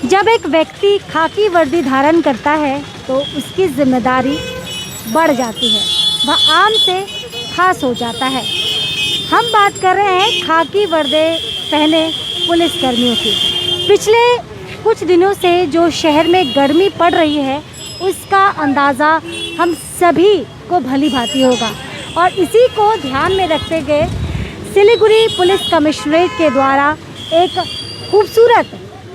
जब एक व्यक्ति खाकी वर्दी धारण करता है तो उसकी जिम्मेदारी बढ़ जाती है, वह आम से खास हो जाता है। हम बात कर रहे हैं खाकी वर्दी पहने पुलिसकर्मियों की। पिछले कुछ दिनों से जो शहर में गर्मी पड़ रही है उसका अंदाज़ा हम सभी को भली भांति होगा, और इसी को ध्यान में रखते हुए सिलीगुड़ी पुलिस कमिश्नरेट के द्वारा एक खूबसूरत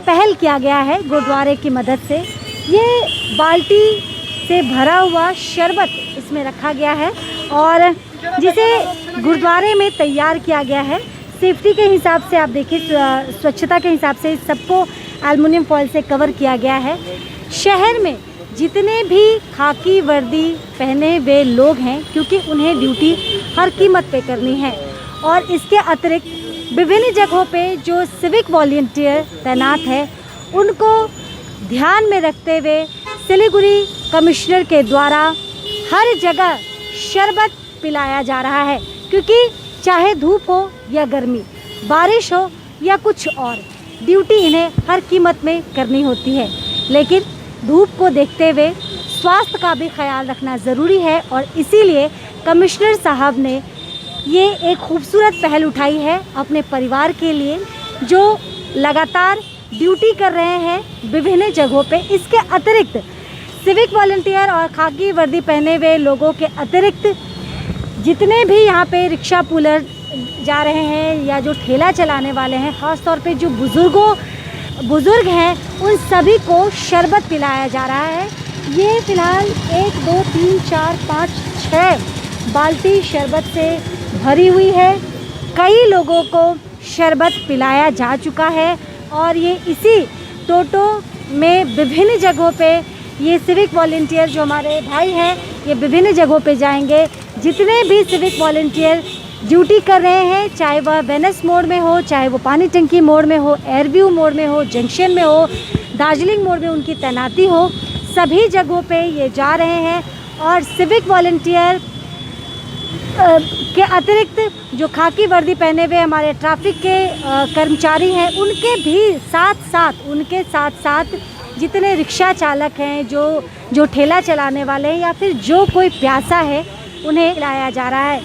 पहल किया गया है। गुरुद्वारे की मदद से ये बाल्टी से भरा हुआ शरबत इसमें रखा गया है और जिसे गुरुद्वारे में तैयार किया गया है। सेफ्टी के हिसाब से आप देखिए, स्वच्छता के हिसाब से सबको एल्युमिनियम फॉइल से कवर किया गया है। शहर में जितने भी खाकी वर्दी पहने हुए लोग हैं, क्योंकि उन्हें ड्यूटी हर कीमत पे करनी है, और इसके अतिरिक्त विभिन्न जगहों पे जो सिविक वॉलंटियर तैनात है उनको ध्यान में रखते हुए सिलीगुड़ी कमिश्नर के द्वारा हर जगह शरबत पिलाया जा रहा है। क्योंकि चाहे धूप हो या गर्मी, बारिश हो या कुछ और, ड्यूटी इन्हें हर कीमत में करनी होती है। लेकिन धूप को देखते हुए स्वास्थ्य का भी ख्याल रखना ज़रूरी है, और इसीलिए कमिश्नर साहब ने ये एक खूबसूरत पहल उठाई है अपने परिवार के लिए, जो लगातार ड्यूटी कर रहे हैं विभिन्न जगहों पे। इसके अतिरिक्त सिविक वॉलंटियर और खाकी वर्दी पहने हुए लोगों के अतिरिक्त जितने भी यहाँ पे रिक्शा पुलर जा रहे हैं या जो ठेला चलाने वाले हैं, ख़ास तौर पे जो बुज़ुर्ग हैं, उन सभी को शरबत पिलाया जा रहा है। ये फ़िलहाल 1 2 3 4 5 6 बाल्टी शरबत से भरी हुई है। कई लोगों को शरबत पिलाया जा चुका है और ये इसी टोटो में विभिन्न जगहों पे ये सिविक वॉलंटियर जो हमारे भाई हैं, ये विभिन्न जगहों पे जाएंगे। जितने भी सिविक वॉलंटियर ड्यूटी कर रहे हैं, चाहे वह वेनस मोड़ में हो, चाहे वो पानी टंकी मोड़ में हो, एयरव्यू मोड़ में हो, जंक्शन में हो, दार्जिलिंग मोड़ में उनकी तैनाती हो, सभी जगहों पे ये जा रहे हैं। और सिविक वॉलंटियर के अतिरिक्त जो खाकी वर्दी पहने हुए हमारे ट्रैफिक के कर्मचारी हैं, उनके साथ साथ जितने रिक्शा चालक हैं, जो ठेला चलाने वाले हैं, या फिर जो कोई प्यासा है, उन्हें खिलाया जा रहा है।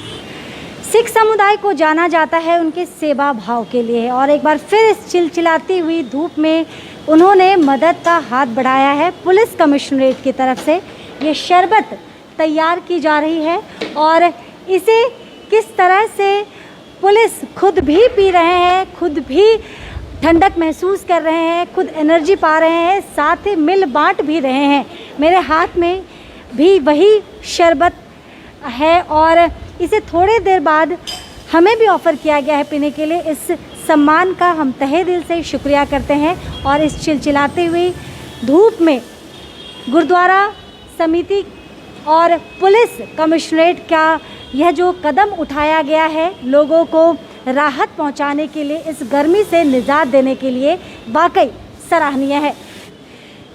सिख समुदाय को जाना जाता है उनके सेवा भाव के लिए, और एक बार फिर इस चिलचिलाती हुई धूप में उन्होंने मदद का हाथ बढ़ाया है। पुलिस कमिश्नरेट की तरफ से ये शरबत तैयार की जा रही है और इसे किस तरह से पुलिस खुद भी पी रहे हैं, खुद भी ठंडक महसूस कर रहे हैं, खुद एनर्जी पा रहे हैं, साथ ही मिल बांट भी रहे हैं। मेरे हाथ में भी वही शरबत है और इसे थोड़ी देर बाद हमें भी ऑफ़र किया गया है पीने के लिए। इस सम्मान का हम तहे दिल से शुक्रिया करते हैं, और इस चिलचिलाती हुई धूप में गुरुद्वारा समिति और पुलिस कमिश्नरेट का यह जो कदम उठाया गया है लोगों को राहत पहुंचाने के लिए, इस गर्मी से निजात देने के लिए, वाकई सराहनीय है।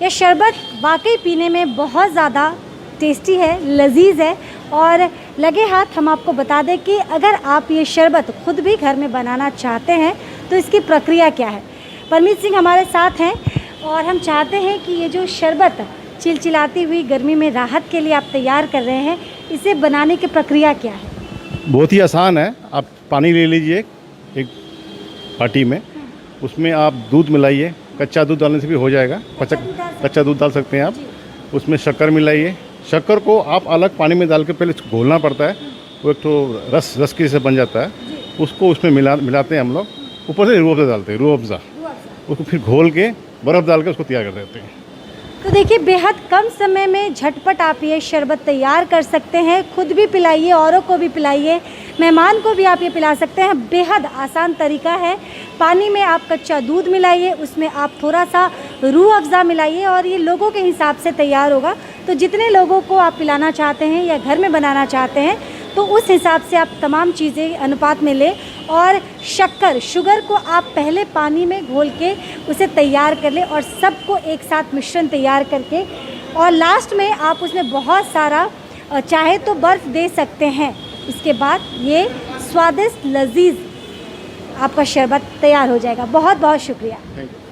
यह शरबत वाकई पीने में बहुत ज़्यादा टेस्टी है, लजीज है। और लगे हाथ हम आपको बता दें कि अगर आप ये शरबत खुद भी घर में बनाना चाहते हैं तो इसकी प्रक्रिया क्या है। परमीत सिंह हमारे साथ हैं और हम चाहते हैं कि ये जो शरबत चिलचिलाती हुई गर्मी में राहत के लिए आप तैयार कर रहे हैं, इसे बनाने की प्रक्रिया क्या है? बहुत ही आसान है। आप पानी ले लीजिए एक बाटी में, उसमें आप दूध मिलाइए। कच्चा दूध डालने से भी हो जाएगा, कच्चा दूध डाल सकते हैं आप। उसमें शक्कर मिलाइए। शक्कर को आप अलग पानी में डाल के पहले घोलना पड़ता है, वो एक तो रस की जैसे बन जाता है। उसको उसमें मिलाते हैं हम लोग। ऊपर से रूह अफ़ज़ा डालते हैं, रूह अफ़ज़ा। उसको फिर घोल के बर्फ़ डाल के उसको तैयार कर देते हैं। तो देखिए, बेहद कम समय में झटपट आप ये शरबत तैयार कर सकते हैं। खुद भी पिलाइए, औरों को भी पिलाइए, मेहमान को भी आप ये पिला सकते हैं। बेहद आसान तरीका है। पानी में आप कच्चा दूध मिलाइए, उसमें आप थोड़ा सा रूह अफ़ज़ा मिलाइए और ये लोगों के हिसाब से तैयार होगा। तो जितने लोगों को आप पिलाना चाहते हैं या घर में बनाना चाहते हैं, तो उस हिसाब से आप तमाम चीज़ें अनुपात में लें। और शुगर को आप पहले पानी में घोल के उसे तैयार कर लें और सबको एक साथ मिश्रण तैयार करके, और लास्ट में आप उसमें बहुत सारा चाहे तो बर्फ़ दे सकते हैं। इसके बाद ये स्वादिष्ट लजीज आपका शरबत तैयार हो जाएगा। बहुत बहुत शुक्रिया।